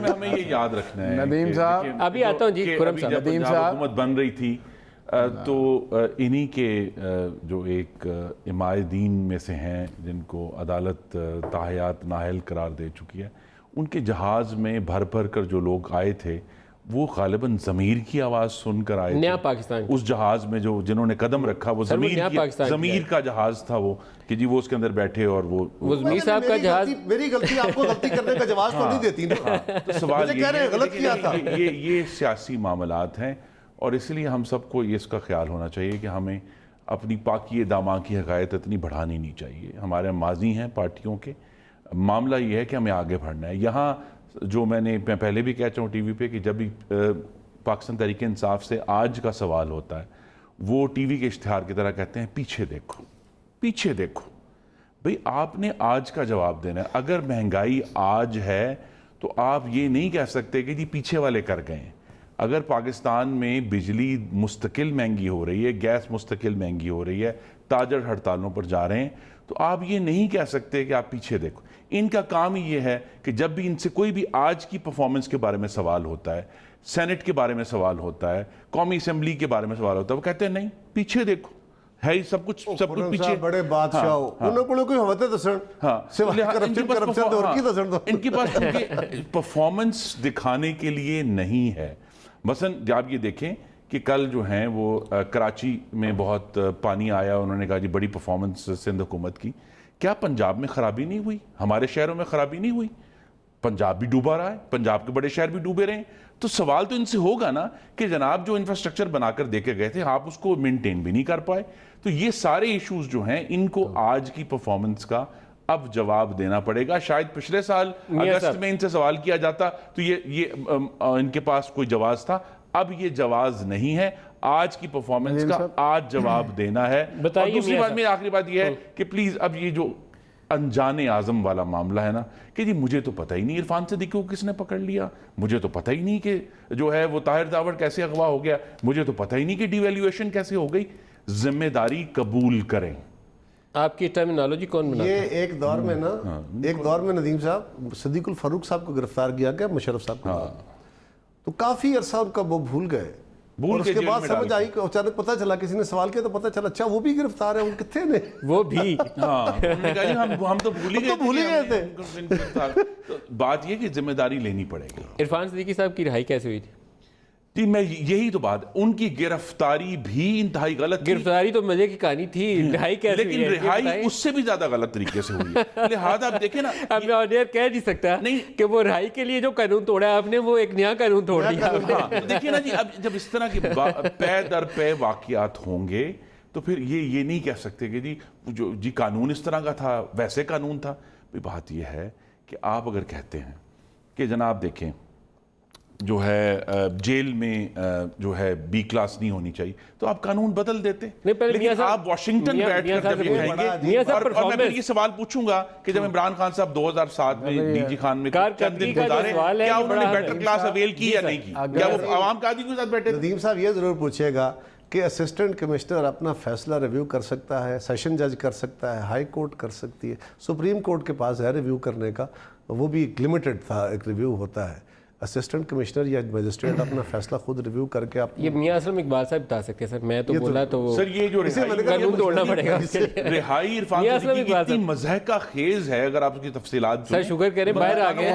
में हमें ये याद रखना है नदीम साहब, अभी आता हूँ जी, खुर्रम साहब। नदीम साहब, हुकूमत बन रही थी तो इन्हीं के जो एक इमादीन में से हैं जिनको अदालत ताहयात नाहल करार दे चुकी है, उनके जहाज़ में भर भर कर जो लोग आए थे वो गालिबन ज़मीर की आवाज़ सुनकर आए नया थे। पाकिस्तान उस जहाज़ में जो जिन्होंने कदम रखा वो ज़मीर का जहाज़ था, वो कि जी वो उसके अंदर बैठे और वो ज़मीर साहब का जहाज। मेरी गलती आपको गलती करने का जवाब तो नहीं देती ना। तो सवाल कह रहे हैं गलत किया था। ये सियासी मामलात हैं और इसलिए हम सबको ये इसका ख्याल होना चाहिए कि हमें अपनी पाकी दामा की हकायत इतनी बढ़ानी नहीं चाहिए। हमारे माजी हैं पार्टियों के, मामला ये है कि हमें आगे बढ़ना है। यहाँ जो मैं पहले भी कह चुका हूँ टीवी पे कि जब भी पाकिस्तान तहरीक इंसाफ से आज का सवाल होता है वो टीवी के इश्तिहार की तरह कहते हैं पीछे देखो, पीछे देखो। भाई आपने आज का जवाब देना है। अगर महंगाई आज है तो आप ये नहीं कह सकते कि जी पीछे वाले कर गए हैं। अगर पाकिस्तान में बिजली मुस्तकिल महंगी हो रही है, गैस मुस्तकिल महंगी हो रही है, ताजर हड़तालों पर जा रहे हैं, तो आप ये नहीं कह सकते कि आप पीछे देखो। इनका काम ही ये है कि जब भी इनसे कोई भी आज की परफॉर्मेंस के बारे में सवाल होता है, सेनेट के बारे में सवाल होता है, कौमी असेंबली के बारे में सवाल होता है, वो कहते हैं नहीं पीछे देखो, है सब कुछ पीछे। बड़े बादशाह कोई हवते दसन इनके पास परफॉर्मेंस दिखाने के लिए नहीं है। मसलन आप ये देखें कि कल जो हैं वो कराची में बहुत पानी आया, उन्होंने कहा जी बड़ी परफॉर्मेंस सिंध हुकूमत की। क्या पंजाब में खराबी नहीं हुई? हमारे शहरों में खराबी नहीं हुई? पंजाब भी डूबा रहा है, पंजाब के बड़े शहर भी डूबे रहे हैं। तो सवाल तो इनसे होगा ना कि जनाब जो इंफ्रास्ट्रक्चर बनाकर देके गए थे आप उसको मेंटेन भी नहीं कर पाए। तो ये सारे इश्यूज जो हैं इनको आज की परफॉर्मेंस का अब जवाब देना पड़ेगा। शायद पिछले साल अगस्त में इनसे सवाल किया जाता तो ये इनके पास कोई जवाब था, अब ये जवाब नहीं है। आज की परफॉर्मेंस का आज जवाब देना है। और दूसरी बात, मेरी आखिरी बात ये है कि प्लीज अब ये जो अनजाने आजम वाला मामला है ना कि जी मुझे तो पता ही नहीं इरफान सिद्दीकी को किसने पकड़ लिया, मुझे तो पता ही नहीं कि जो है वो ताहिर दावड़ कैसे अगवा हो गया, मुझे तो पता ही नहीं कि डिवैल्यूएशन कैसे हो गई। जिम्मेदारी कबूल करें। आपकी टर्मिनोलॉजी कौन बना? ये एक दौर में ना, एक दौर में नदीम साहब सिद्दीकुल फारूक साहब को गिरफ्तार किया गया, मुशर्रफ साहब को, तो काफी अरसा उनका वो भूल गए। और उसके बाद समझ आई कि अचानक पता चला, किसी ने सवाल किया तो पता चला अच्छा वो भी गिरफ्तार है, वो कितने ने वो भी हम तो भूल ही गए थे। तो बात ये कि जिम्मेदारी लेनी पड़ेगी। इरफान सिद्दीकी साहब की रिहाई कैसे हुई थी? जी मैं यही तो बात, उनकी गिरफ्तारी भी इंतहाई गलत थी। गिरफ्तारी तो मजे की कहानी थी, रिहाई कैसे हुई? लेकिन रिहाई उससे भी ज्यादा गलत तरीके से हुई है। लिहाजा आप देखें ना, अब मैं ऑडियर कह नहीं सकता नहीं कि वो रिहाई के लिए जो कानून तोड़ा है आपने, वो एक नया कानून तोड़ दिया। तो देखिए ना जी, अब जब इस तरह के पे दर पे वाकयात होंगे तो फिर ये नहीं कह सकते कि जी कानून इस तरह का था, वैसे कानून था। बात यह है कि आप अगर कहते हैं कि जनाब देखें जो है जेल में जो है बी क्लास नहीं होनी चाहिए, तो आप कानून बदल देते। लेकिन आप वॉशिंगटन बैठकर जब ये कहेंगे, और मैं फिर ये सवाल पूछूंगा कि जब इमरान खान साहब 2007 में डीजी खान में चंद दिन गुजारे, क्या उन्होंने बेटर क्लास अवेल की या नहीं की? क्या वो आवाम कादी के साथ बैठे? नदीम साहब ये जरूर पूछेगा कि असिस्टेंट कमिश्नर अपना फैसला रिव्यू कर सकता है, सेशन जज कर सकता है, हाई कोर्ट कर सकती है, सुप्रीम कोर्ट के पास है रिव्यू करने का, वो भी लिमिटेड था, एक रिव्यू होता है। असिस्टेंट कमिश्नर या मजिस्ट्रेट अपना फैसला खुद रिव्यू करके आप ये मियां असलम इकबाल साहब बता सकते हैं सर, मैं तो बोला तो सर ये जो कानून तोड़ना पड़ेगा। रिहाई इरफान सिद्दीकी की इतनी मज़हका खेज है, अगर आप उसकी तफसीलात सर शुक्र करें बाहर आ गए।